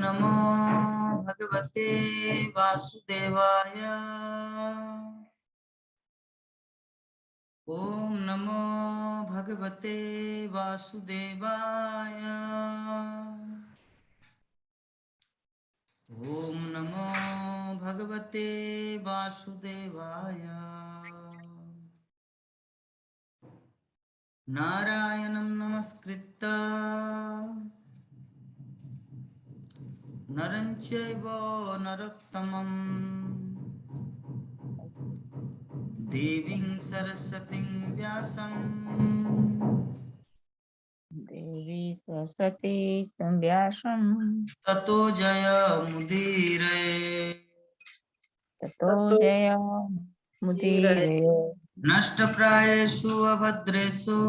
नमो भगवते वासुदेवाय। ओम नमो भगवते वासुदेवाय। ओम नमो भगवते वासुदेवाय। नारायणं नमस्कृत्य नरं चैव नरोत्तमं देवीं सरस्वतीं व्यासं देवी सरस्वती संव्यासं ततो जयमुदीरये। ततो जयमुदीरये। नष्टप्रायेषु अभद्रेषु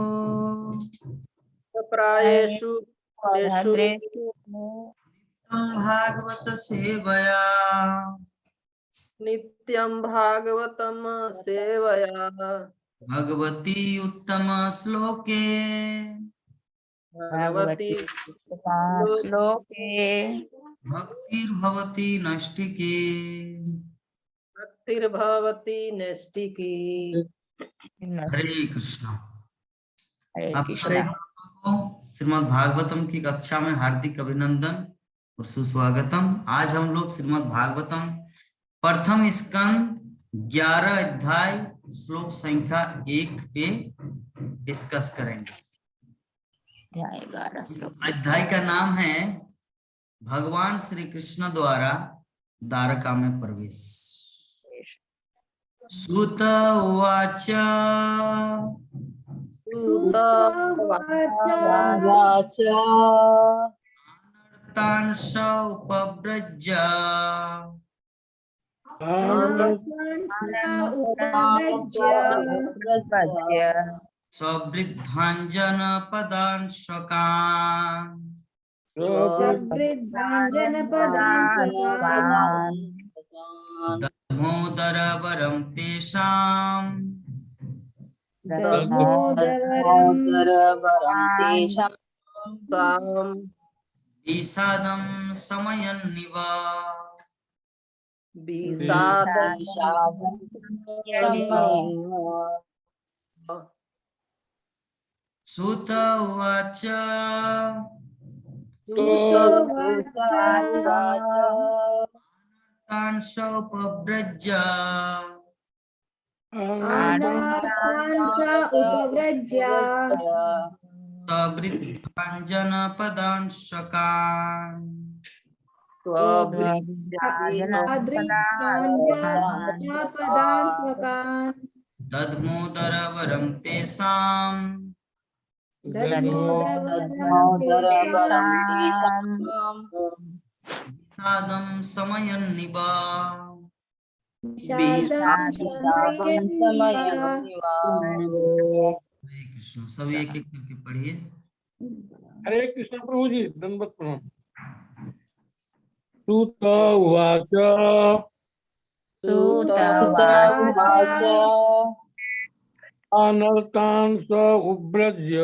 प्रायेषु देषु भद्रेषु भागवत सेवया नित्यं भागवतं सेवया भगवती उत्तम श्लोके भगवती श्लोके भक्तिर्भवती नष्टिके। भक्तिर्भवति नैष्टिकी। हरे कृष्ण। हरे आप कृष्णा। सभी को श्रीमद् भागवतम की कक्षा में हार्दिक अभिनंदन और सुस्वागतम। आज हम लोग श्रीमद् भागवतम प्रथम स्कंद 11 अध्याय श्लोक संख्या 1 पे डिस्कस करेंगे। अध्याय का नाम है भगवान श्री कृष्ण द्वारा द्वारका में प्रवेश। सूत उवाच तांश उपव्रज सवृद्धांजन पदान् शकान् दमोदर वरं तेषाम् विषादं समयन्निव। सूत उवाच तांश उपव्रज सवृद्धांजन पदान् शकान् दद्मोदर वरं तेषाम् विषादं समयन्निव। हरे कृष्ण। सब एक एक करके पढ़िए। हरे कृष्ण प्रभु जी, दंडवत प्रणाम। सूत उवाच अनर्तान् स उव्रज्य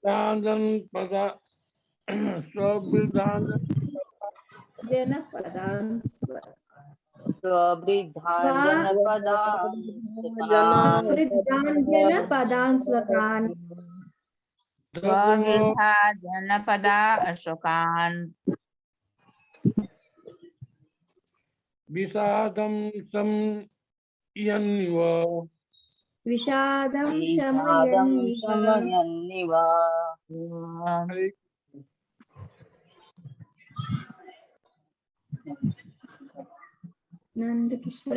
तान् पदा स्ववृद्धान् जनपदा अशोकान् विषादं समयन्निव। हरे नंद किशोर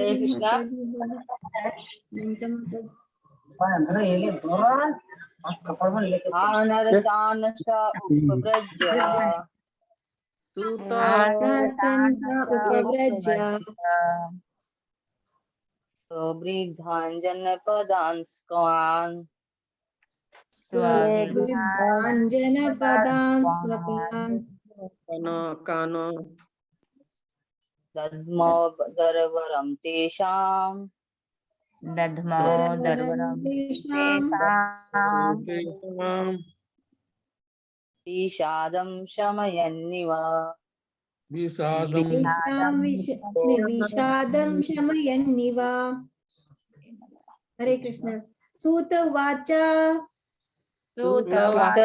दद्मोदरवरं तेषां दध्मो दर्वरं तेषां तेषां तेषां विषादं शमयन्निव विषादं विषादं शमयन्निव। हरे कृष्ण। सूत उवाच सूत उवाच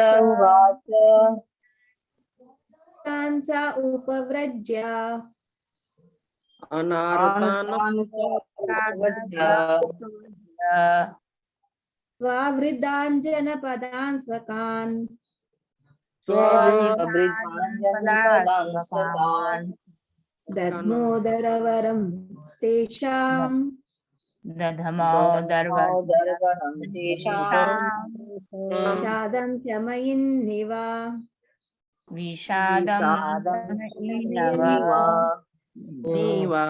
तान् सा उपव्रज्य अनारतान् स्वावृद्धान् जनपदान् स्वकान् स्वविधाञ्जनपदान् दद्मोदरवरं तेषां दधमो दर्वणं तेषां विषादं शमयन्निव। विषादं शमयन्निव। नीवा।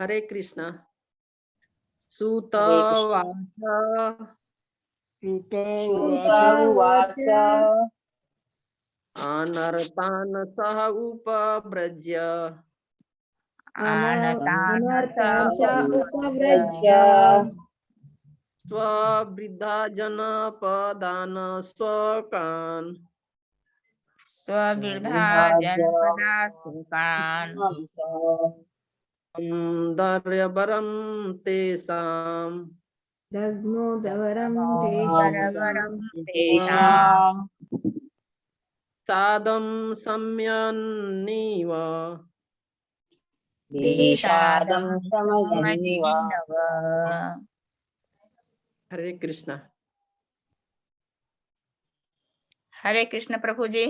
हरे कृष्ण। सूत हरे कृष्ण। उवाच उवाच अनर्तान् सह उपव्रज्य अनर्तान् सा उपव्रज्य स्ववृद्धा जनपदान् स्वकान् स्वविधा जनपदा सुकान् दर्यवरं तेषां दग्मोदरवरं दरवरं तेषां तेषां सादं सम्यन्निव। विषादं शमयन्निव। समयन्निव। हरे कृष्ण। हरे कृष्ण प्रभु जी।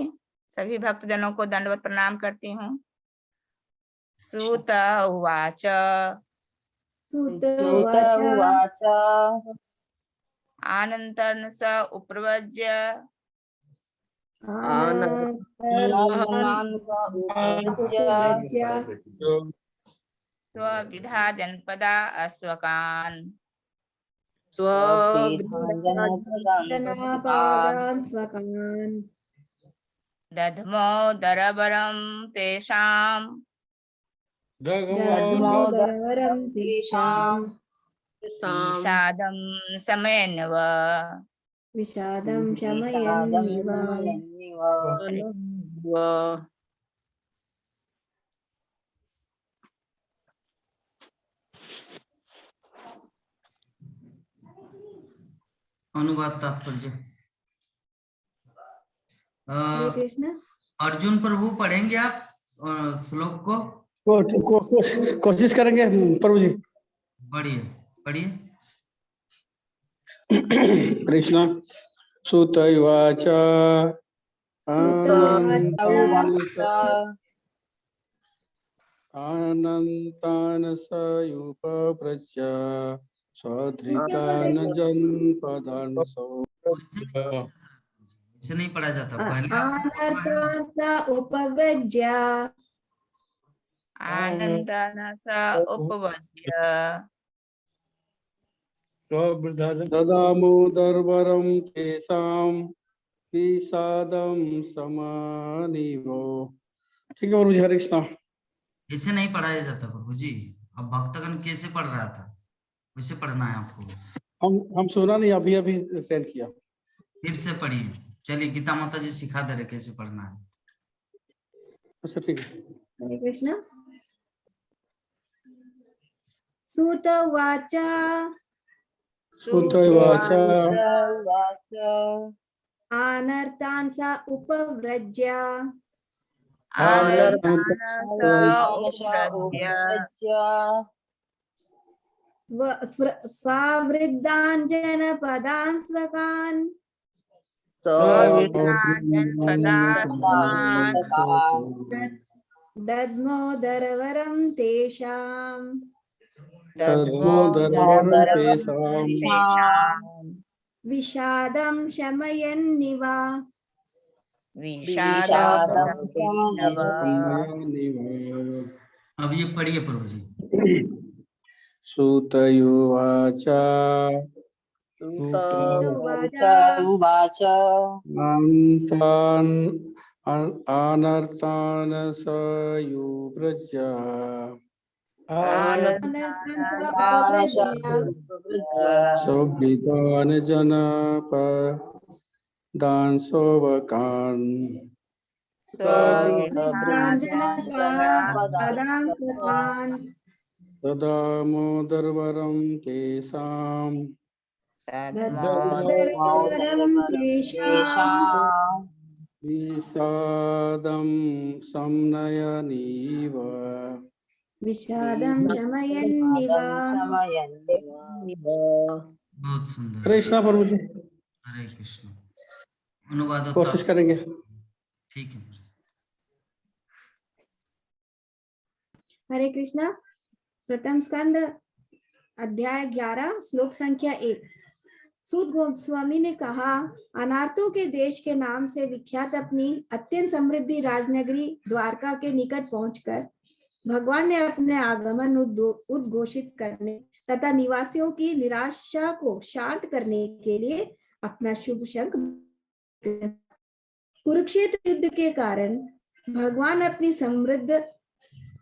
सभी भक्तजनों को दंडवत प्रणाम करती हूँ। सूत उवाच सूत सूत उवाच उवाच आनन्तरं स उपव्रज्य अनर्तान् स उपव्रज्य स्वविधा जनपदा अस्वकान् स्वविधाञ्जनपदान् जनापदान् स्वकान् दध्मो दरवरं तेषां दग्मोदरवरं तेषां विषादं समयन्निव। विषादं विषादं शमयन्निव। शमयन्निव। अनुवाद तात्पर्य। हरे कृष्ण। अर्जुन प्रभु पढ़ेंगे आप श्लोक को? कोशिश करेंगे प्रभु जी। बढ़िए पढ़िए। कृष्ण। सूत उवाच सूत उवाच अनन्तान् स उपव्रज्य स्वधृतान् जनपदान् इसे नहीं पढ़ा जाता पहले आप अनर्तान् स उपव्रज्य आनन्दन स उपवद्य ददामोदरवरं तेषां विषादं समानिव। ठीक है प्रभु जी। हरे कृष्ण। इसे नहीं पढ़ाया जाता प्रभु जी। अब भक्तगण कैसे पढ़ रहा था वैसे पढ़ना है आपको। हम सुना नहीं, अभी अभी अटेंड किया। फिर से पढ़िए। चलिए गीता माता जी सिखा दे रहे कैसे पढ़ना है। अच्छा ठीक है। हरे कृष्ण। सूत उवाच सूत उवाच अनर्तान् स उपव्रज्य आनन्दन स उपवद्य स्वावृद्धान् जनपदान् स्वकान् स्वविधा जनपदा सुकान् दद्मोदरवरं तेषां विषादं शमयन्निव। अब ये पढ़िए प्रभु जी। सूत उवाच उवाच अनर्तान् स उपव्रज्य सुकृतान जनपदान् सोवकान् ददामोदरवरं तेषां विषादं संनयनीव विषादं शमयन्निव। बहुत सुंदर। कृष्णा प्रभु जी हरे कृष्ण। अनुवाद होता कोशिश करेंगे। ठीक है। हरे कृष्णा। प्रथम स्कंद अध्याय 11 श्लोक संख्या 1। सूत गोस्वामी ने कहा, अनार्तों के देश के नाम से विख्यात अपनी अत्यंत समृद्धि राजनगरी द्वारका के निकट पहुंचकर भगवान ने अपने आगमन उद्घोषित करने तथा निवासियों की निराशा को शांत करने के लिए अपना शुभ शंख। कुरुक्षेत्र युद्ध के कारण भगवान अपनी समृद्ध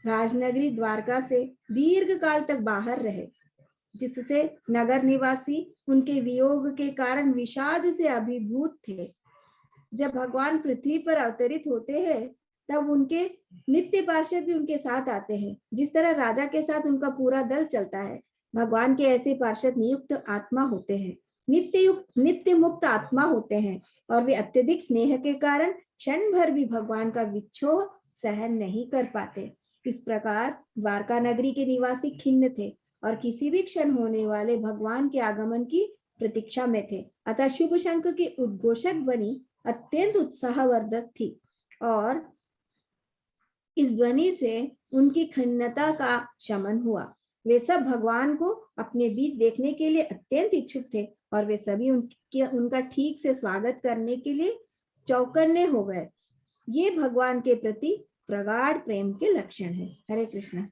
राजनगरी द्वारका से दीर्घ काल तक बाहर रहे, जिससे नगर निवासी उनके वियोग के कारण विषाद से अभिभूत थे। जब भगवान पृथ्वी पर अवतरित होते हैं तब उनके नित्य पार्षद भी उनके साथ आते हैं। जिस तरह राजा के साथ उनका पूरा दल चलता है, भगवान के ऐसे पार्षद नियुक्त आत्मा होते हैं, नित्य मुक्त आत्मा होते हैं, और वे अत्यधिक स्नेह के कारण क्षण भर भी भगवान का विक्षोभ सहन नहीं कर पाते। इस प्रकार द्वारका नगरी के निवासी खिन्न थे और किसी भी क्षण होने वाले भगवान के आगमन की प्रतीक्षा में थे। अतः शुभ शंख की उद्घोषक ध्वनि अत्यंत उत्साहवर्धक थी और इस ध्वनि से उनकी खिन्नता का शमन हुआ। वे सब भगवान को अपने बीच देखने के लिए अत्यंत इच्छुक थे और वे सभी उनका ठीक से स्वागत करने के लिए चौकन्ने हो गए। ये भगवान के प्रति प्रगाढ़ प्रेम के लक्षण है। हरे कृष्ण।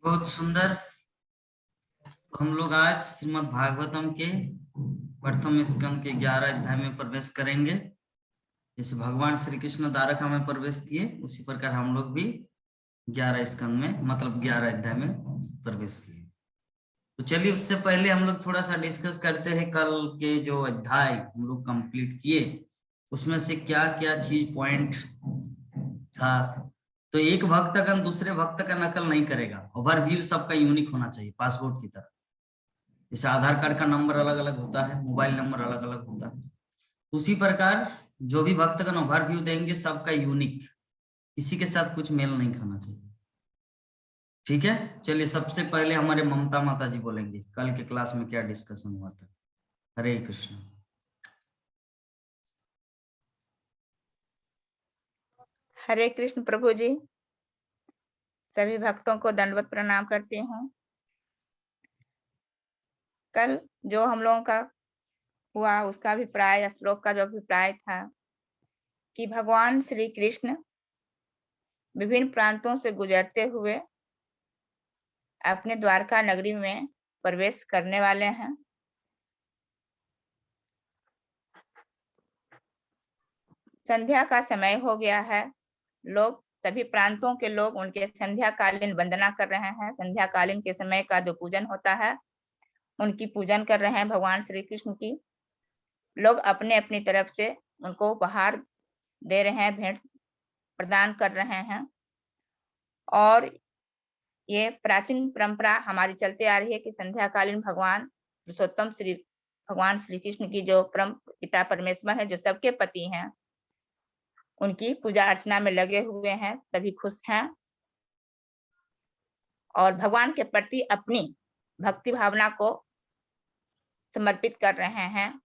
बहुत सुंदर। हम लोग आज श्रीमद् भागवतम के प्रथम स्कंद के 11 अध्याय में प्रवेश करेंगे। जैसे भगवान श्री कृष्ण द्वारका में प्रवेश किए, उसी प्रकार हम लोग भी 11 स्कंद में, मतलब 11 अध्याय में प्रवेश किए। तो चलिए, उससे पहले हम लोग थोड़ा सा डिस्कस करते हैं। कल के जो अध्याय हम लोग कंप्लीट किए, उसमें से क्या क्या चीज पॉइंट था। तो एक भक्त का दूसरे भक्त का नकल नहीं करेगा। ओवरव्यू सबका यूनिक होना चाहिए, पासपोर्ट की तरह। जैसे आधार कार्ड का नंबर अलग अलग होता है, मोबाइल नंबर अलग अलग होता है, उसी प्रकार जो भी भक्त का ओवरव्यू देंगे सबका यूनिक, किसी के साथ कुछ मेल नहीं खाना चाहिए। ठीक है, चलिए सबसे पहले हमारे ममता माता जी बोलेंगे कल के क्लास में क्या डिस्कशन हुआ था। हरे कृष्ण। हरे कृष्ण प्रभु जी। सभी भक्तों को दंडवत प्रणाम करती हूँ। कल जो हम लोगों का हुआ उसका अभिप्राय, श्लोक का जो अभिप्राय था कि भगवान श्री कृष्ण विभिन्न प्रांतों से गुजरते हुए अपने द्वारका नगरी में प्रवेश करने वाले हैं। संध्या का समय हो गया है। लोग, सभी प्रांतों के लोग उनके संध्याकालीन वंदना कर रहे हैं। संध्याकालीन के समय का जो पूजन होता है, उनकी पूजन कर रहे हैं भगवान श्री कृष्ण की। लोग अपने अपनी तरफ से उनको उपहार दे रहे हैं, भेंट प्रदान कर रहे हैं। और ये प्राचीन परंपरा हमारी चलते आ रही है कि संध्याकालीन भगवान पुरुषोत्तम भगवान श्री कृष्ण की जो परम पिता परमेश्वर है, जो सबके पति हैं, उनकी पूजा अर्चना में लगे हुए हैं। सभी खुश हैं और भगवान के प्रति अपनी भक्ति भावना को समर्पित कर रहे हैं।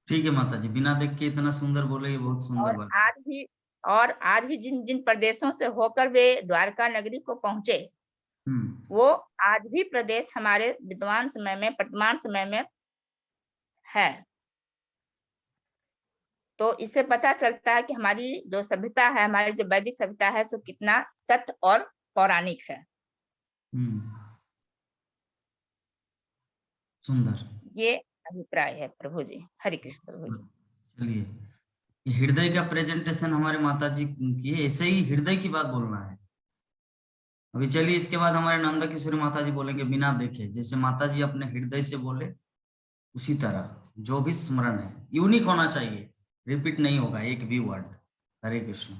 ठीक है माता जी, बिना देख के इतना सुंदर बोले, ये बहुत सुंदर बात। आज भी जिन जिन प्रदेशों से होकर वे द्वारका नगरी को पहुंचे, वो आज भी प्रदेश हमारे विद्यमान समय में, वर्तमान समय में है। तो इससे पता चलता है कि हमारी जो सभ्यता है, हमारी जो वैदिक सभ्यता है, सो कितना सत्य और पौराणिक है। सुंदर, ये अभिप्राय है प्रभु जी। हरे कृष्ण प्रभु जी। चलिए हृदय का प्रेजेंटेशन हमारे माता जी की है, ऐसे ही हृदय की बात बोलना है। अभी चलिए इसके बाद हमारे नंदा किशोरी माता जी बोलेंगे बिना देखे, जैसे माता जी अपने हृदय से बोले उसी तरह जो भी स्मरण है यूनिक होना चाहिए, रिपीट नहीं होगा एक भी वर्ड। हरे कृष्ण।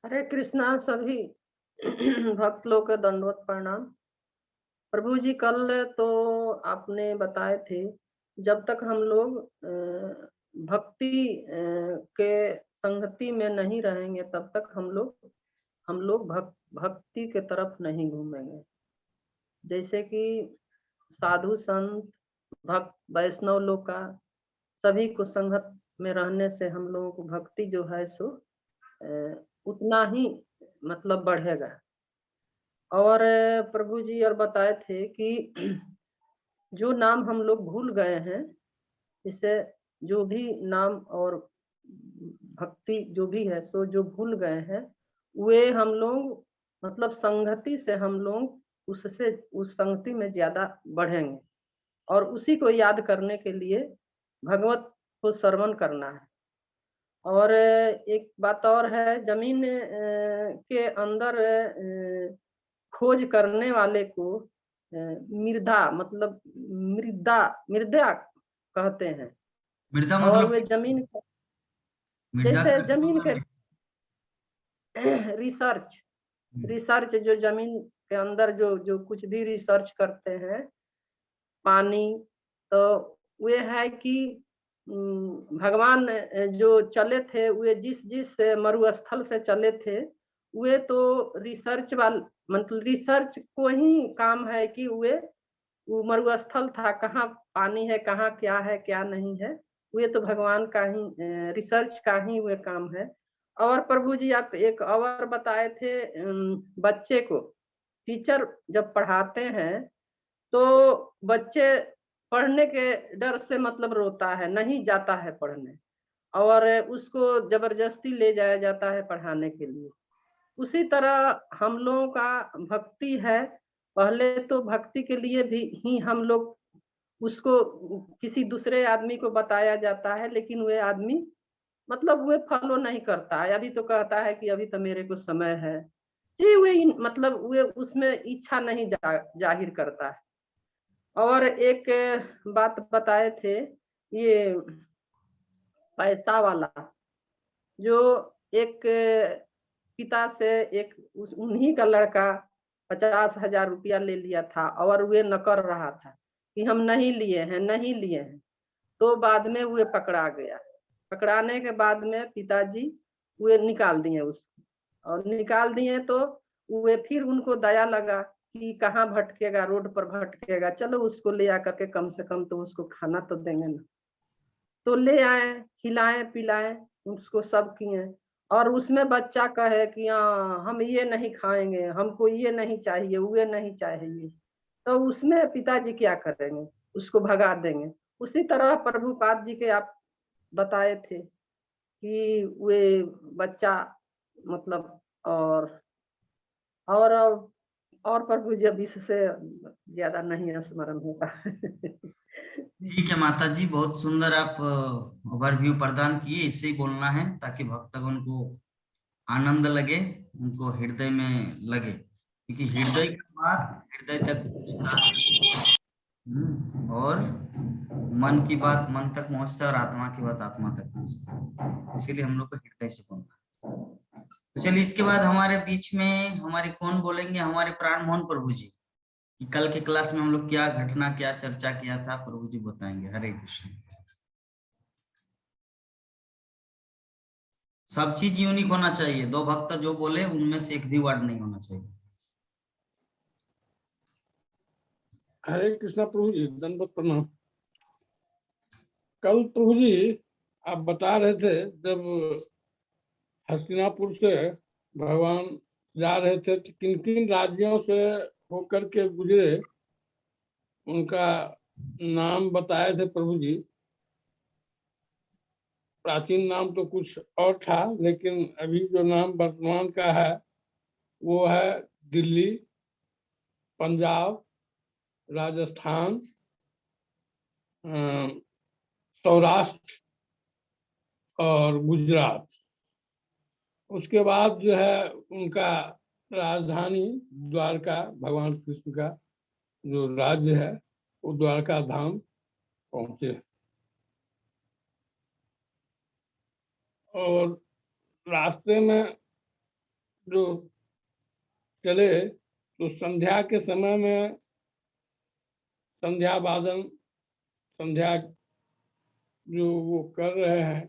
हरे कृष्णा सभी भक्त लोग का दंडवत प्रणाम। प्रभु जी कल तो आपने बताए थे जब तक हम लोग भक्ति के संगति में नहीं रहेंगे तब तक हम लोग भक्ति के तरफ नहीं घूमेंगे। जैसे कि साधु संत भक्त वैष्णव लोग का सभी को संगत में रहने से हम लोगों को भक्ति जो है सो उतना ही मतलब बढ़ेगा। और प्रभु जी और बताए थे कि जो नाम हम लोग भूल गए हैं, इससे जो भी नाम और भक्ति जो भी है सो जो भूल गए हैं वे हम लोग मतलब संगति से हम लोग उससे उस संगति में ज्यादा बढ़ेंगे। और उसी को याद करने के लिए भगवत को श्रवण करना है। और एक बात और है, जमीन के अंदर खोज करने वाले को मृदा मतलब मृदा कहते हैं। मृदा और मतलब वे जमीन मृदा जैसे का जमीन के मतलब रिसर्च जो जमीन के अंदर जो कुछ भी रिसर्च करते हैं पानी, तो वे है कि भगवान जो चले थे वे जिस मरुस्थल से चले थे वे तो रिसर्च मतलब रिसर्च को ही काम है कि वो मरुस्थल था, कहाँ पानी है कहाँ क्या है क्या नहीं है, वे तो भगवान का ही रिसर्च का ही वे काम है। और प्रभु जी आप एक और बताए थे, बच्चे को टीचर जब पढ़ाते हैं तो बच्चे पढ़ने के डर से मतलब रोता है, नहीं जाता है पढ़ने और उसको जबरदस्ती ले जाया जाता है पढ़ाने के लिए। उसी तरह हम लोगों का भक्ति है, पहले तो भक्ति के लिए भी ही हम लोग उसको किसी दूसरे आदमी को बताया जाता है, लेकिन वे आदमी मतलब वे फॉलो नहीं करता है। अभी तो कहता है कि अभी तो मेरे को समय है जी, वे मतलब वे उसमें इच्छा नहीं जाहिर करता है। और एक बात बताए थे, ये पैसा वाला जो एक पिता से एक उन्हीं का लड़का 50,000 रुपया ले लिया था और वे न कर रहा था कि हम नहीं लिए हैं। तो बाद में वे पकड़ा गया। पकड़ाने के बाद में पिताजी वे निकाल दिए उसको, और निकाल दिए तो वे फिर उनको दया लगा कि कहाँ भटकेगा, रोड पर भटकेगा, चलो उसको ले आकर के कम से कम तो उसको खाना तो देंगे ना। तो ले आए, खिलाए पिलाए, उसको सब किए। और उसमें बच्चा कहे कि हाँ हम ये नहीं खाएंगे, हमको ये नहीं चाहिए, वो नहीं चाहिए, तो उसमें पिताजी क्या करेंगे, उसको भगा देंगे। उसी तरह प्रभुपाद जी के आप बताए थे कि वे बच्चा मतलब और और प्रभु जी अभी से ज्यादा नहीं स्मरण होता। ठीक है माता जी, बहुत सुंदर आप ओवरव्यू प्रदान किए। इससे ही बोलना है ताकि भक्तगण को आनंद लगे, उनको हृदय में लगे, क्योंकि हृदय का बात हृदय तक पहुंचता है। और मन की बात मन तक पहुंचता है और आत्मा की बात आत्मा तक पहुंचता है, इसीलिए हम लोग को हृदय से बोलना है। तो चलिए इसके बाद हमारे बीच में हमारे कौन बोलेंगे, हमारे प्राण मोहन प्रभु जी, कि कल के क्लास में हम लोग क्या घटना क्या चर्चा किया था, प्रभु जी बताएंगे। हरे कृष्ण। सब चीज यूनिक होना चाहिए, दो भक्त जो बोले उनमें से एक भी वर्ड नहीं होना चाहिए। हरे कृष्णा प्रभु जी, दंडवत प्रणाम। कल प्रभु जी आप बता रहे थे जब हस्तिनापुर से भगवान जा रहे थे तो किन किन राज्यों से होकर के गुजरे, उनका नाम बताए थे प्रभु जी। प्राचीन नाम तो कुछ और था, लेकिन अभी जो नाम वर्तमान का है वो है दिल्ली, पंजाब, राजस्थान, सौराष्ट्र और गुजरात। उसके बाद जो है उनका राजधानी द्वारका, भगवान कृष्ण का जो राज्य है वो द्वारका धाम पहुंचे। और रास्ते में जो चले तो संध्या के समय में संध्या वादन, संध्या जो वो कर रहे हैं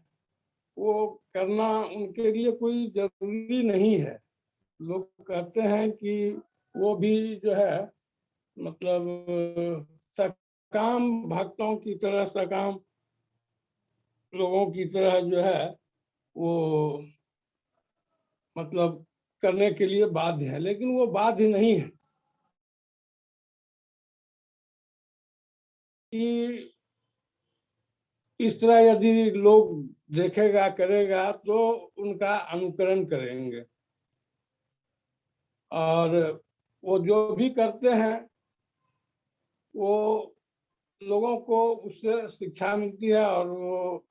वो करना उनके लिए कोई जरूरी नहीं है। लोग कहते हैं कि वो भी जो है मतलब सकाम भक्तों की तरह, सकाम लोगों की तरह जो है वो मतलब करने के लिए बाध्य है, लेकिन वो बाध्य नहीं है। कि इस तरह यदि लोग देखेगा, करेगा तो उनका अनुकरण करेंगे। और वो जो भी करते हैं वो लोगों को उससे शिक्षा मिलती है और वो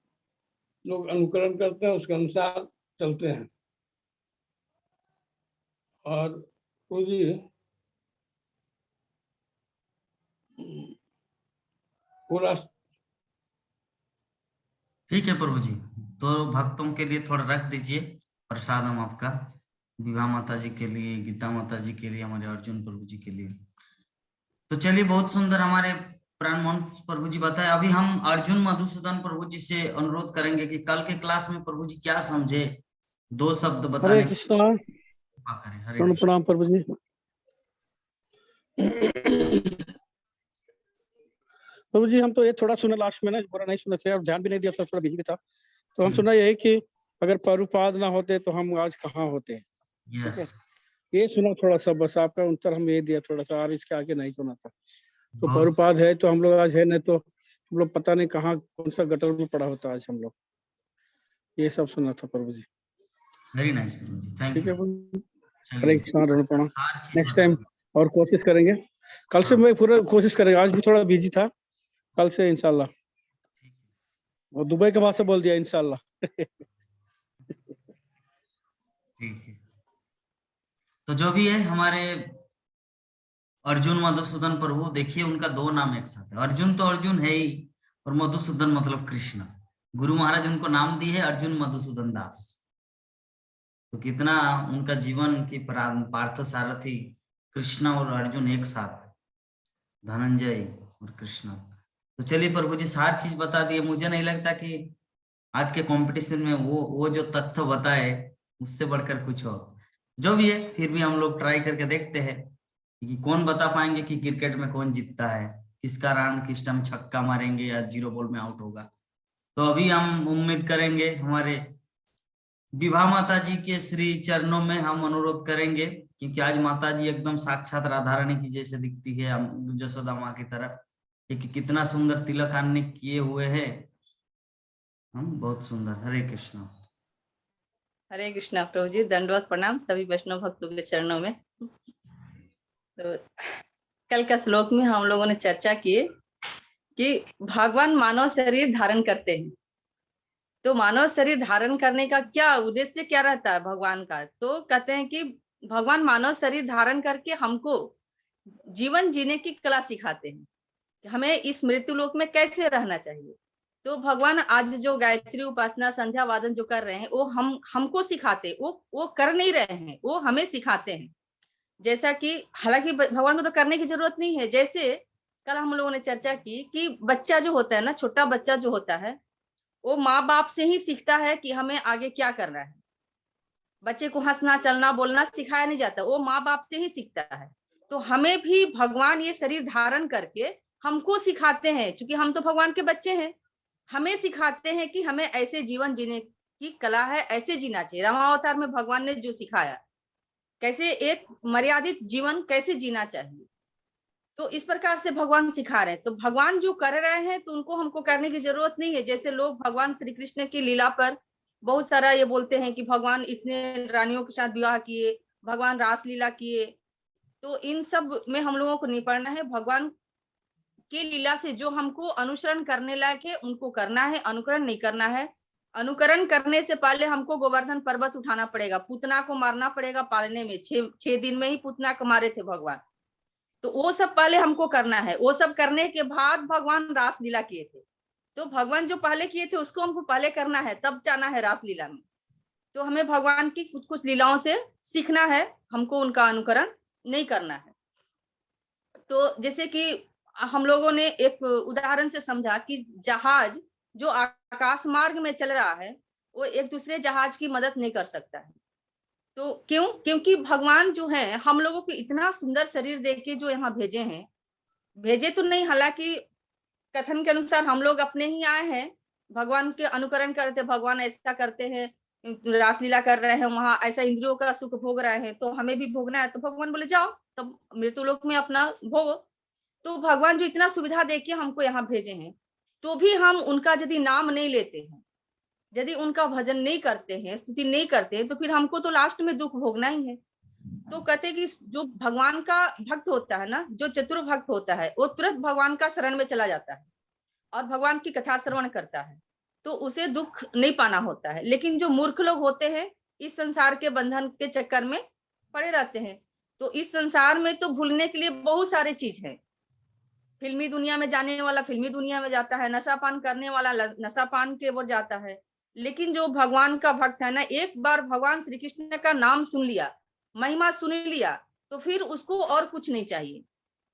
लोग अनुकरण करते हैं, उसके अनुसार चलते हैं। और तो जी पूरा ठीक है प्रभु जी, तो भक्तों के लिए थोड़ा रख दीजिए प्रसाद हम आपका, विवाह माता जी के लिए, गीता माता जी के लिए, हमारे अर्जुन प्रभु जी के लिए। तो चलिए, बहुत सुंदर हमारे प्राणमोहन प्रभु जी बताए। अभी हम अर्जुन मधुसूदन प्रभु जी से अनुरोध करेंगे कि कल के क्लास में प्रभु जी क्या समझे, 2 शब्द बताने हरे की कृष्णा। कृपा करें। हरे कृष्ण। प्रणाम प्रभु जी। प्रभु जी हम तो ये थोड़ा सुना लास्ट में ना, पूरा नहीं सुना थे और ध्यान भी नहीं दिया था, थोड़ा बिजी था। तो हम सुना यही कि अगर प्रभुपाद ना होते तो हम आज कहाँ होते। यस, ये सुना थोड़ा सा, बस आपका उत्तर हम ये दिया थोड़ा सा, और इसके आगे नहीं सुना था। तो बहुत प्रभुपाद है तो हम लोग आज है, नहीं तो हम लोग पता नहीं कहाँ कौन सा गटर में पड़ा होता आज हम लोग। ये सब सुना था प्रभु जी। वेरी नाइस प्रभु जी, थैंक ठीक है यू। प्रभु। हरे चलिए, कृष्णा, प्रणाम। सारी चीज नेक्स्ट बता टाइम और कोशिश करेंगे। कल से हाँ। मैं पूरा कोशिश करेंगे, आज भी थोड़ा बिजी था, कल से इंशाल्लाह। और दुबई के भाषा बोल दिया इंशाल्लाह। ठीक है, तो जो भी है हमारे अर्जुन मधुसूदन प्रभु, देखिए उनका 2 नाम एक साथ है। अर्जुन तो अर्जुन है ही, और मधुसूदन मतलब कृष्ण। गुरु महाराज उनको नाम दिए है अर्जुन मधुसूदन दास। तो कितना उनका जीवन की पार्थ सारथी कृष्ण और अर्जुन एक साथ, धनंजय और कृष्ण। तो चलिए प्रभु जी सारी चीज बता दिए। मुझे नहीं लगता कि आज के कंपटीशन में वो जो तथ्य बताए उससे बढ़कर कुछ हो। जो भी है, फिर भी हम लोग ट्राई करके देखते हैं कि कौन बता पाएंगे कि क्रिकेट में कौन जीतता है, किसका रन किस टाइम छक्का मारेंगे या 0 बॉल में आउट होगा। तो अभी हम उम्मीद करेंगे, हमारे विवाह माता जी के श्री चरणों में हम अनुरोध करेंगे, क्योंकि आज माता जी एकदम साक्षात राधा रानी की जैसे दिखती है, जसोदा माँ की तरह। क्योंकि कितना सुंदर तिलक अन्य किए हुए हैं हम, बहुत सुंदर। हरे कृष्ण। हरे कृष्णा प्रभु जी, दंडवत प्रणाम सभी वैष्णव भक्तों के चरणों में। तो कल का श्लोक में हम लोगों ने चर्चा की कि भगवान मानव शरीर धारण करते हैं। तो मानव शरीर धारण करने का क्या उद्देश्य क्या रहता है भगवान का? तो कहते हैं कि भगवान मानव शरीर धारण करके हमको जीवन जीने की कला सिखाते हैं, हमें इस मृत्यु लोक में कैसे रहना चाहिए। तो भगवान आज जो गायत्री उपासना संध्या वादन जो कर रहे हैं वो हमको सिखाते, वो कर नहीं रहे हैं, वो हमें सिखाते हैं। जैसा कि हालांकि भगवान को तो करने की जरूरत नहीं है। जैसे कल हम लोगों ने चर्चा की कि बच्चा जो होता है ना, छोटा बच्चा जो होता है वो माँ बाप से ही सीखता है कि हमें आगे क्या करना है। बच्चे को हंसना चलना बोलना सिखाया नहीं जाता, वो माँ बाप से ही सीखता है। तो हमें भी भगवान ये शरीर धारण करके हमको सिखाते हैं, क्योंकि हम तो भगवान के बच्चे हैं, हमें सिखाते हैं कि हमें ऐसे जीवन जीने की कला है, ऐसे जीना चाहिए। रामावतार में भगवान ने जो सिखाया, कैसे एक मर्यादित जीवन कैसे जीना चाहिए, तो इस प्रकार से भगवान सिखा रहे हैं। तो भगवान जो कर रहे हैं तो उनको हमको करने की जरूरत नहीं है। जैसे लोग भगवान श्री कृष्ण की लीला पर बहुत सारा ये बोलते हैं कि भगवान इतने रानियों के साथ विवाह किए, भगवान रास लीला किए, तो इन सब में हम लोगों को नहीं पड़ना है। भगवान के लीला से जो हमको अनुसरण करने लायक है उनको करना है, अनुकरण नहीं करना है। अनुकरण करने से पहले हमको गोवर्धन पर्वत उठाना पड़ेगा, पूतना को मारना पड़ेगा पालने में। 6 दिन में ही पूतना को मारे थे भगवान, तो वो सब पहले हमको करना है। वो सब करने के बाद भगवान रासलीला किए थे, तो भगवान जो पहले किए थे उसको हमको पहले करना है, तब जाना है रासलीला में। तो हमें भगवान की कुछ कुछ लीलाओं से सीखना है, हमको उनका अनुकरण नहीं करना है। तो जैसे कि हम लोगों ने एक उदाहरण से समझा कि जहाज जो आकाश मार्ग में चल रहा है वो एक दूसरे जहाज की मदद नहीं कर सकता है। तो क्यों? क्योंकि भगवान जो है हम लोगों को इतना सुंदर शरीर देके जो यहाँ भेजे हैं, भेजे तो नहीं, हालांकि कथन के अनुसार हम लोग अपने ही आए हैं, भगवान के अनुकरण करते, भगवान ऐसा करते हैं, रासलीला कर रहे हैं, वहां ऐसा इंद्रियों का सुख भोग रहे हैं, तो हमें भी भोगना है। तो भगवान बोले जाओ तब मृत्युलोक में अपना भोगो। तो भगवान जो इतना सुविधा देके हमको यहाँ भेजे हैं, तो भी हम उनका यदि नाम नहीं लेते हैं, यदि उनका भजन नहीं करते हैं, स्तुति नहीं करते हैं, तो फिर हमको तो लास्ट में दुख भोगना ही है। तो कहते हैं कि जो भगवान का भक्त होता है ना, जो चतुर भक्त होता है, वो तुरंत भगवान का शरण में चला जाता है और भगवान की कथा श्रवण करता है, तो उसे दुख नहीं पाना होता है। लेकिन जो मूर्ख लोग होते हैं इस संसार के बंधन के चक्कर में पड़े रहते हैं। तो इस संसार में तो भूलने के लिए बहुत सारे चीज है। फिल्मी दुनिया में जाने वाला फिल्मी दुनिया में जाता है, नशापान करने वाला नशापान के ओर जाता है। लेकिन जो भगवान का भक्त है ना, एक बार भगवान श्री कृष्ण का नाम सुन लिया, महिमा सुन लिया, तो फिर उसको और कुछ नहीं चाहिए।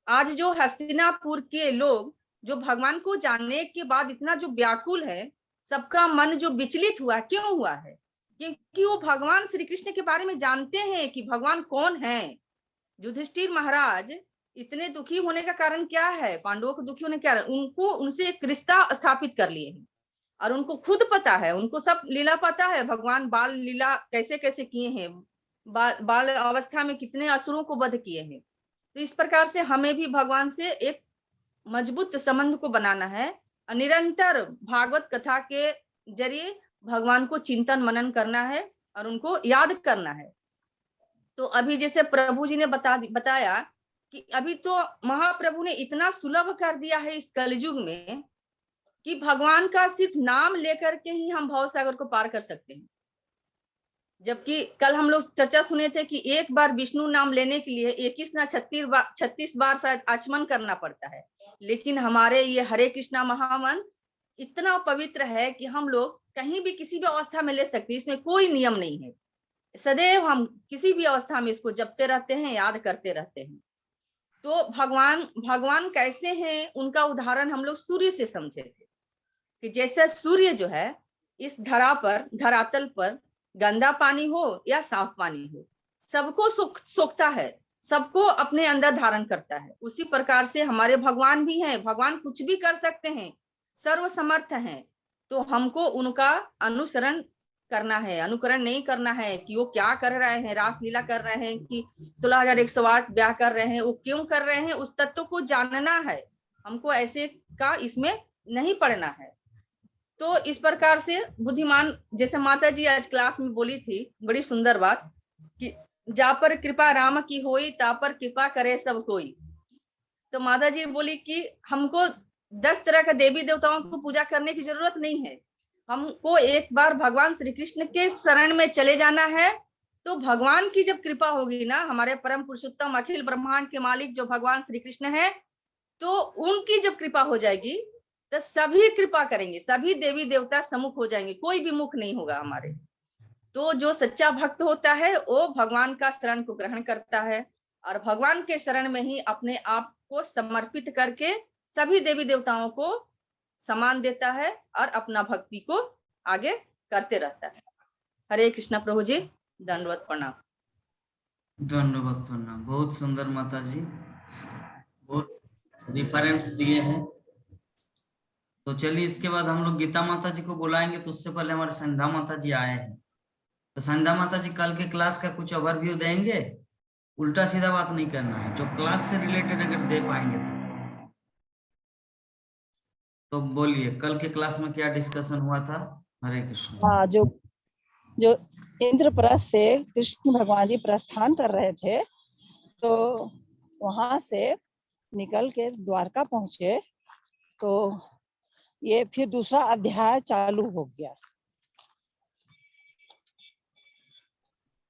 आज जो हस्तिनापुर के लोग जो भगवान को जानने के बाद इतना जो व्याकुल है, सबका मन जो विचलित हुआ, क्यों हुआ है? क्योंकि वो भगवान श्री कृष्ण के बारे में जानते हैं कि भगवान कौन है। युधिष्ठिर महाराज इतने दुखी होने का कारण क्या है? पांडवों को दुखी होने का कारण, उनको उनसे एक रिश्ता स्थापित कर लिए हैं और उनको खुद पता है, उनको सब लीला पता है, भगवान बाल लीला कैसे कैसे किए हैं, बाल अवस्था में कितने असुरों को वध किए हैं। तो इस प्रकार से हमें भी भगवान से एक मजबूत संबंध को बनाना है, निरंतर भागवत कथा के जरिए भगवान को चिंतन मनन करना है और उनको याद करना है। तो अभी जैसे प्रभु जी ने बताया कि अभी तो महाप्रभु ने इतना सुलभ कर दिया है इस कलयुग में कि भगवान का सिर्फ नाम लेकर के ही हम भव सागर को पार कर सकते हैं। जबकि कल हम लोग चर्चा सुने थे कि एक बार विष्णु नाम लेने के लिए 21 ना 36 बार शायद आचमन करना पड़ता है। लेकिन हमारे ये हरे कृष्णा महामंत्र इतना पवित्र है कि हम लोग कहीं भी किसी भी अवस्था में ले सकते हैं, इसमें कोई नियम नहीं है। सदैव हम किसी भी अवस्था में इसको जपते रहते हैं, याद करते रहते हैं। तो भगवान कैसे हैं, उनका उदाहरण हम लोग सूर्य से समझे थे कि जैसे सूर्य जो है इस धरातल पर गंदा पानी हो या साफ पानी हो, सबको सोखता है, सबको अपने अंदर धारण करता है। उसी प्रकार से हमारे भगवान भी हैं, भगवान कुछ भी कर सकते हैं, सर्वसमर्थ हैं। तो हमको उनका अनुसरण करना है, अनुकरण नहीं करना है कि वो क्या कर रहे हैं, रासलीला कर रहे हैं कि 16,108 ब्याह कर रहे हैं, वो क्यों कर रहे हैं, उस तत्व को जानना है हमको। ऐसे का इसमें नहीं पड़ना है। तो इस प्रकार से बुद्धिमान, जैसे माता जी आज क्लास में बोली थी बड़ी सुंदर बात कि जा पर कृपा राम की होई, ता पर कृपा करे सब कोई। तो माता जी बोली कि हमको 10 तरह का देवी देवताओं को पूजा करने की जरूरत नहीं है, हमको एक बार भगवान श्री कृष्ण के शरण में चले जाना है। तो भगवान की जब कृपा होगी ना, हमारे परम पुरुषोत्तम अखिल ब्रह्मांड के मालिक जो भगवान श्री कृष्ण है, तो उनकी जब कृपा हो जाएगी तो सभी कृपा करेंगे, सभी देवी देवता सम्मुख हो जाएंगे, कोई भी मुख नहीं होगा हमारे। तो जो सच्चा भक्त होता है वो भगवान का शरण को ग्रहण करता है और भगवान के शरण में ही अपने आप को समर्पित करके सभी देवी देवताओं को सम्मान देता है और अपना भक्ति को आगे करते रहता है। हरे कृष्णा प्रभु जी, दंडवत प्रणाम। धन्यवाद प्रणाम। बहुत सुंदर माता जी, बहुत रिफरेंस दिए हैं। तो चलिए इसके बाद हम लोग गीता माता जी को बुलाएंगे। तो उससे पहले हमारे संध्या माता जी आए हैं, तो संध्या माता जी कल के क्लास का कुछ ओवरव्यू देंगे। उल्टा सीधा बात नहीं करना है, जो क्लास से रिलेटेड अगर दे पाएंगे तो बोलिए कल के क्लास में क्या डिस्कशन हुआ था। हरे कृष्ण। हाँ, जो इंद्रप्रस्थ से कृष्ण भगवान जी प्रस्थान कर रहे थे, तो वहां से निकल के द्वारका पहुंचे तो ये फिर दूसरा अध्याय चालू हो गया।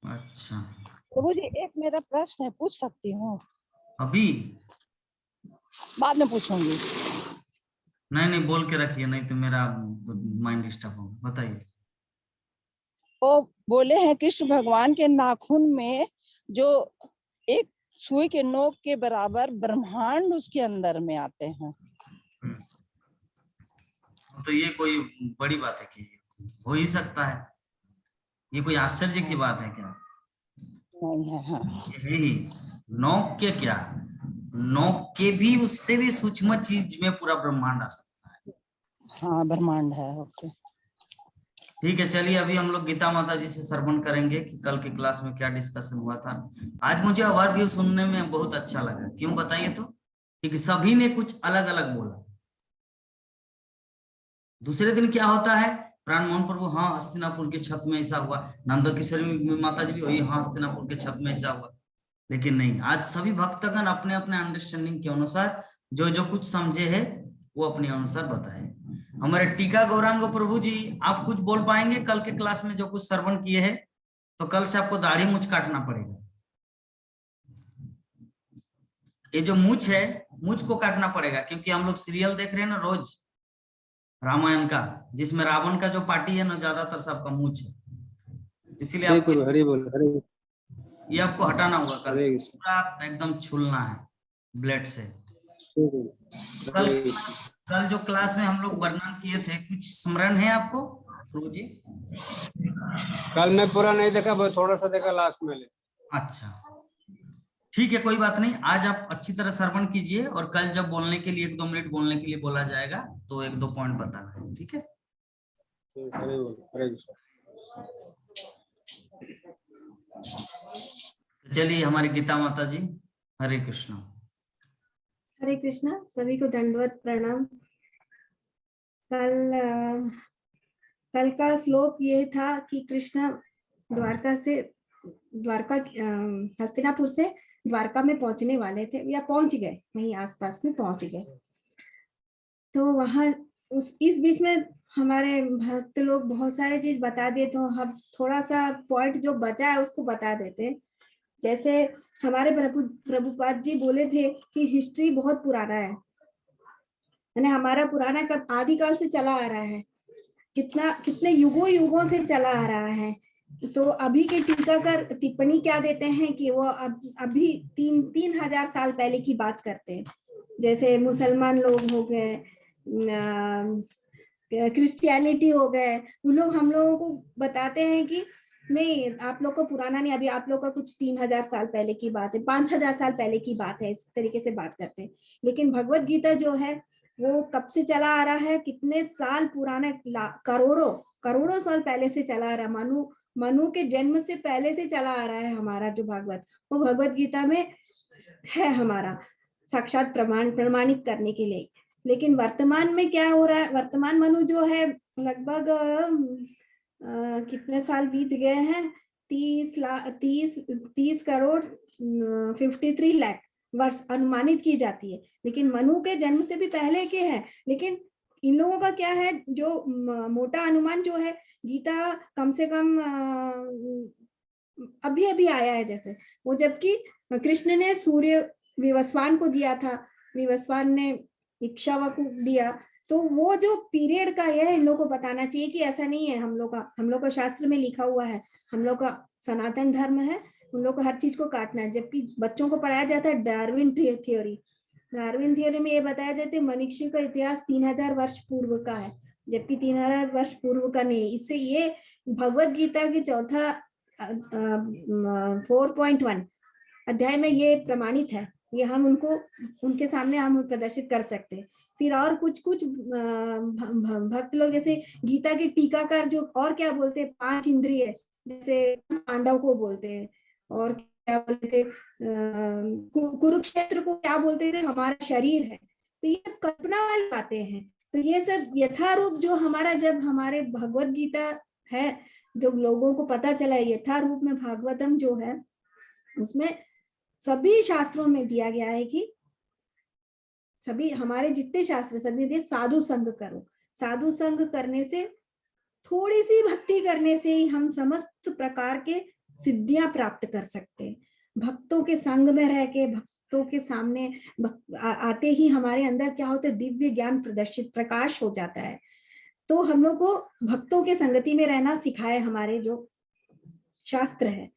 अच्छा, प्रभु जी एक मेरा प्रश्न है, पूछ सकती हूँ? अभी बाद में पूछूंगी। नहीं बोल के रखिए, नहीं तो मेरा माइंड डिस्टर्ब होगा। बताइए। वो बोले हैं कृष्ण भगवान के नाखून में जो एक सुई के नोक के बराबर ब्रह्मांड उसके अंदर में आते हैं। तो ये कोई बड़ी बात है कि हो ही सकता है? ये कोई आश्चर्य की बात है क्या? नहीं है। हाँ। है ही। नोक के क्या, नोक के भी उससे भी सूक्ष्म चीज में पूरा ब्रह्मांड आ सकता है। हाँ ब्रह्मांड है। ओके ठीक है, चलिए अभी हम लोग गीता माता जी से श्रवण करेंगे कि कल की क्लास में क्या डिस्कशन हुआ था। आज मुझे ओवरव्यू सुनने में बहुत अच्छा लगा। क्यों बताइए तो? क्योंकि सभी ने कुछ अलग अलग बोला। दूसरे दिन क्या होता है, प्राण मोहन प्रभु हाँ हस्तिनापुर के छत में ऐसा हुआ, नंद किशोरी माता जी भी वही हाँ हस्तिनापुर के छत में ऐसा हुआ। लेकिन नहीं, आज सभी भक्तगण अपने अपने अंडरस्टैंडिंग के अनुसार जो जो कुछ समझे है वो अपने अनुसार बताए। हमारे टीका गौरांग प्रभु जी, आप कुछ बोल पाएंगे? कल के क्लास में जो कुछ श्रवण किए हैं, तो कल से आपको दाढ़ी मूछ काटना पड़ेगा। ये जो मूछ है, मूछ को काटना पड़ेगा, क्योंकि हम लोग सीरियल देख रहे हैं ना रोज रामायण का, जिसमें रावण का जो पार्टी है ना, ज्यादातर सबका मूछ है। इसीलिए आपको ये आपको हटाना होगा कल से, पूरा एकदम छूलना है ब्लेड से। कल जो क्लास में हम लोग वर्णन किए थे, कुछ स्मरण है आपको प्रभु जी? कल मैं पूरा नहीं देखा, बस थोड़ा सा देखा लास्ट में। अच्छा ठीक है, कोई बात नहीं। आज आप अच्छी तरह श्रवण कीजिए, और कल जब बोलने के लिए 1-2 मिनट बोलने के लिए बोला जाएगा तो 1-2 पॉइंट बताना है, ठीक है? चलिए हमारी गीता माता जी, हरे कृष्णा। हरे कृष्णा, सभी को दंडवत प्रणाम। कल का श्लोक ये था कि कृष्ण हस्तिनापुर से द्वारका में पहुंचने वाले थे, या पहुंच गए, वहीं आसपास में पहुंच गए। तो वहां इस बीच में हमारे भक्त लोग बहुत सारे चीज बता दिए, तो हम थोड़ा सा पॉइंट जो बचा है उसको बता देते हैं। जैसे हमारे प्रभुपाद जी बोले थे कि हिस्ट्री बहुत पुराना है, यानी हमारा पुराना कब आदिकाल से चला आ रहा है, कितने युगों से चला आ रहा है। तो अभी के टीकाकार टिप्पणी क्या देते हैं कि वो अभी 3,000 साल पहले की बात करते हैं। जैसे मुसलमान लोग हो गए, क्रिश्चियनिटी हो गए, वो लोग हम लोगों को बताते हैं कि नहीं, आप लोग को पुराना नहीं, अभी आप लोग का कुछ 3,000 साल पहले की बात है, 5,000 साल पहले की बात है, इस तरीके से बात करते हैं। लेकिन भगवत गीता जो है वो कब से चला आ रहा है, कितने साल पुराने, करोड़ों साल पहले से चला आ रहा है। मनु के जन्म से पहले से चला आ रहा है हमारा जो भागवत, वो भगवत गीता में है हमारा साक्षात प्रमाणित करने के लिए। लेकिन वर्तमान में क्या हो रहा है, वर्तमान मनु जो है लगभग कितने साल बीत गए हैं, 30 करोड़ 53 लाख वर्ष अनुमानित की जाती है। लेकिन मनु के जन्म से भी पहले के हैं। लेकिन इन लोगों का क्या है, जो मोटा अनुमान जो है, गीता कम से कम अभी अभी आया है जैसे वो, जबकि कृष्ण ने सूर्य विवस्वान को दिया था, विवस्वान ने इक्ष्वाकु को दिया। तो वो जो पीरियड का है, इन लोगों को बताना चाहिए कि ऐसा नहीं है। हम लोग का शास्त्र में लिखा हुआ है, हम लोग का सनातन धर्म है, उन लोग को हर चीज को काटना है। जबकि बच्चों को पढ़ाया जाता है डार्विन थ्योरी में ये बताया जाता है मनुष्य का इतिहास 3,000 वर्ष पूर्व का है, जबकि 3,000 वर्ष पूर्व का नहीं। इससे ये भगवत गीता की चौथा 4.1 अध्याय में ये प्रमाणित है। ये हम उनके सामने हम प्रदर्शित कर सकते हैं। फिर और कुछ भक्त लोग जैसे गीता के टीकाकार जो और क्या बोलते हैं, 5 इंद्रिय, जैसे पांडव को बोलते हैं, और क्या बोलते, कुरुक्षेत्र को क्या बोलते थे, हमारा शरीर है। तो ये कल्पना वाली बातें हैं। तो ये सब यथारूप जो हमारा, जब हमारे भगवत गीता है, जब लोगों को पता चला यथारूप में भागवतम जो है, उसमें सभी शास्त्रों में दिया गया है कि सभी हमारे जितने शास्त्र सभी दे साधु संग करो। साधु संग करने से, थोड़ी सी भक्ति करने से ही हम समस्त प्रकार के सिद्धियां प्राप्त कर सकते हैं। भक्तों के संग में रह के, भक्तों के सामने आते ही हमारे अंदर क्या होता है, दिव्य ज्ञान प्रदर्शित प्रकाश हो जाता है। तो हम लोग को भक्तों के संगति में रहना सिखाए हमारे जो शास्त्र है।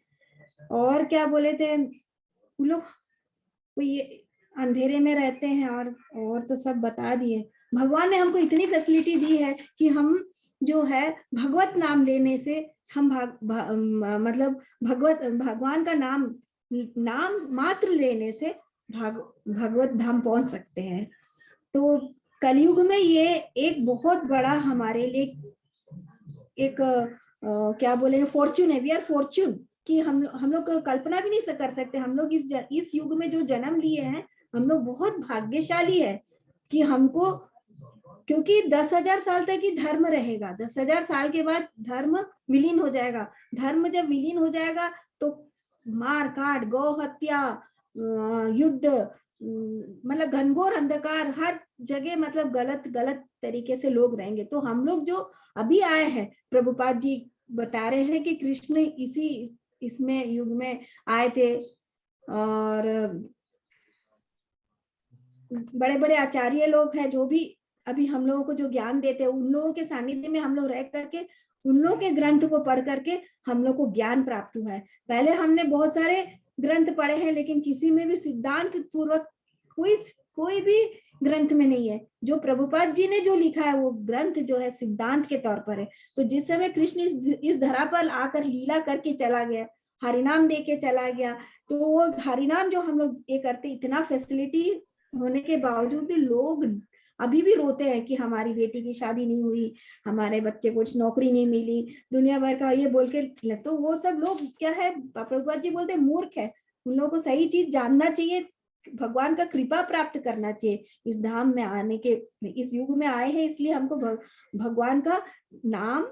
और क्या बोले थे उन लोग, ये अंधेरे में रहते हैं और तो सब बता दिए। भगवान ने हमको इतनी फैसिलिटी दी है कि हम जो है भगवत नाम लेने से हम मतलब भगवान का नाम मात्र लेने से भगवत धाम पहुंच सकते हैं। तो कलयुग में ये एक बहुत बड़ा हमारे लिए एक क्या बोलेंगे फॉर्च्यून है। वी आर फॉर्च्यून कि हम लोग कल्पना भी नहीं कर सकते। हम लोग इस युग में जो जन्म लिए हैं, हम लोग बहुत भाग्यशाली है कि हमको, क्योंकि 10,000 साल तक ही धर्म रहेगा। 10,000 साल के बाद धर्म विलीन हो जाएगा। धर्म जब विलीन हो जाएगा तो मार काट, गौ हत्या, युद्ध, मतलब घनघोर अंधकार हर जगह, मतलब गलत तरीके से लोग रहेंगे। तो हम लोग जो अभी आए हैं, प्रभुपाद जी बता रहे हैं कि कृष्ण इसमें युग में आए थे और बड़े बड़े आचार्य लोग हैं जो भी अभी हम लोगों को जो ज्ञान देते हैं, उन लोगों के सानिध्य में हम लोग रह करके उन लोगों के ग्रंथ को पढ़ करके हम लोग को ज्ञान प्राप्त हुआ है। पहले हमने बहुत सारे ग्रंथ पढ़े हैं, लेकिन किसी में भी सिद्धांत पूर्वक कोई भी ग्रंथ में नहीं है। जो प्रभुपाद जी ने जो लिखा है वो ग्रंथ जो है सिद्धांत के तौर पर है। तो जिस समय कृष्ण इस धरा पर आकर लीला करके चला गया, हरिनाम दे के चला गया, तो वो हरिनाम जो हम लोग ये करते, इतना फैसिलिटी होने के बावजूद भी लोग अभी भी रोते हैं कि हमारी बेटी की शादी नहीं हुई, हमारे बच्चे को नौकरी नहीं मिली, दुनिया भर का ये बोल के। तो वो सब लोग क्या है, प्रभुपाद जी बोलते मूर्ख है। उन लोगों को सही चीज जानना चाहिए, भगवान का कृपा प्राप्त करना चाहिए। इस धाम में आने के, इस युग में आए हैं, इसलिए हमको भगवान का नाम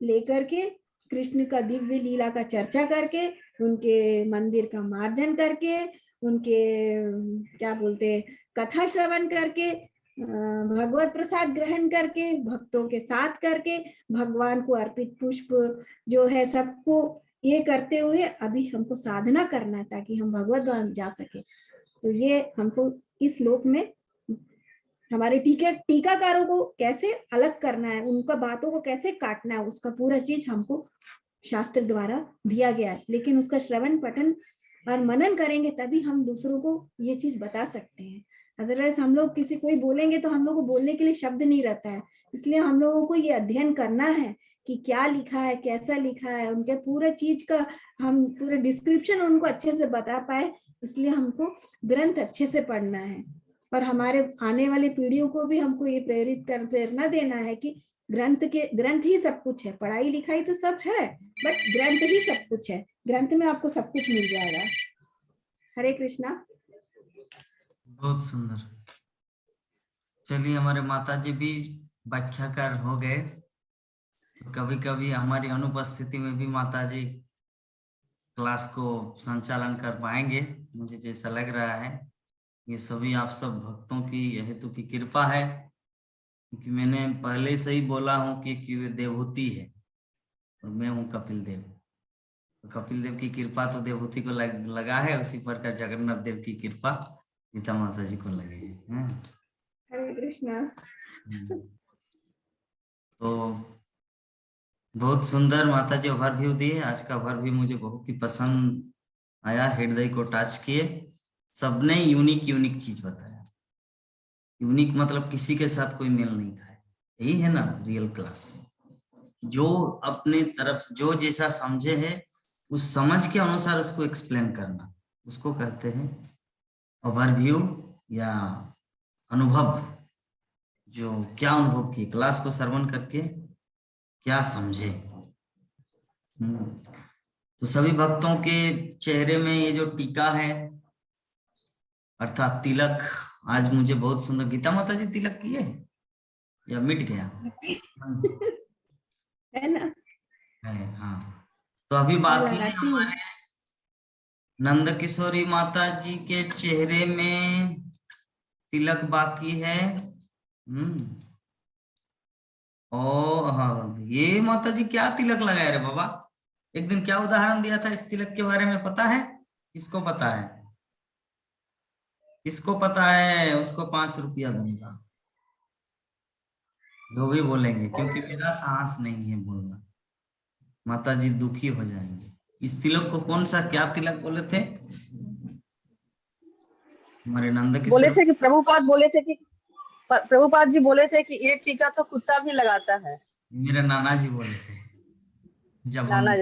लेकर के, कृष्ण का दिव्य लीला का चर्चा करके, उनके मंदिर का मार्जन करके, उनके क्या बोलते कथा श्रवण करके, भगवत प्रसाद ग्रहण करके, भक्तों के साथ करके, भगवान को अर्पित पुष्प जो है सबको ये करते हुए अभी हमको साधना करना है ताकि हम भगवत धाम जा सके। तो ये हमको इस लोक में हमारे टीकाकारों को कैसे अलग करना है, उनका बातों को कैसे काटना है, उसका पूरा चीज हमको शास्त्र द्वारा दिया गया है। लेकिन उसका श्रवण पठन और मनन करेंगे तभी हम दूसरों को ये चीज बता सकते हैं। अदरवाइज हम लोग किसी कोई बोलेंगे तो हम लोग को बोलने के लिए शब्द नहीं रहता है। इसलिए हम लोगों को ये अध्ययन करना है कि क्या लिखा है, कैसा लिखा है, उनके पूरा चीज का हम पूरा डिस्क्रिप्शन उनको अच्छे से बता पाए। इसलिए हमको ग्रंथ अच्छे से पढ़ना है और हमारे आने वाले पीढ़ियों को भी हमको ये प्रेरणा देना है कि ग्रंथ ही सब कुछ है। पढ़ाई लिखाई तो सब है, बट ग्रंथ ही सब कुछ है। ग्रंथ में आपको सब कुछ मिल जाएगा। हरे कृष्णा। बहुत सुंदर। चलिए, हमारे माता जी भी व्याख्याकार हो गए। कभी कभी हमारी अनुपस्थिति में भी माता जी क्लास को संचालन कर पाएंगे, मुझे जैसा लग रहा है। ये सभी आप सब भक्तों की हेतु की कृपा है, क्योंकि मैंने पहले से ही बोला हूँ कि वे देवहूति है और मैं हूँ कपिल देव। तो कपिल देव की कृपा तो देवहूति को लगा है, उसी पर का जगन्नाथ देव की कृपा गीता माता जी को लगे है। हरे कृष्णा। तो बहुत सुंदर माता जी ओवरव्यू दिए। आज का ओवरव्यू मुझे बहुत ही पसंद आया, हृदय को टच किए। सबने यूनिक चीज बताया। यूनिक मतलब किसी के साथ कोई मेल नहीं खाए, यही है ना रियल क्लास। जो अपने तरफ जो जैसा समझे है उस समझ के अनुसार उसको एक्सप्लेन करना, उसको कहते हैं ओवरव्यू या अनुभव। जो क्या अनुभव किए, क्लास को श्रवण करके क्या समझे। तो सभी भक्तों के चेहरे में ये जो टीका है अर्थात तिलक, आज मुझे बहुत सुंदर। गीता माता जी तिलक किए या मिट गया है ना? है, हाँ। तो अभी बाकी है हमारे नंद किशोरी माता जी के चेहरे में तिलक बाकी है। ओ हाँ, ये माता जी क्या तिलक लगाए रे बाबा? एक दिन क्या उदाहरण दिया था इस तिलक के बारे में, पता है? किसको पता है? किसको पता है? उसको 5 रुपया दूंगा, जो भी बोलेंगे, क्योंकि मेरा साहस नहीं है बोलना, माता जी दुखी हो जाएंगे। इस तिलक को कौन सा, क्या तिलक बोले थे हमारे नंद बोले किशोर? थे कि प्रभुपाद जी बोले थे कि एक टीका तो कुत्ता भी लगाता है। मेरे नाना जी बोले थे जब हम नाना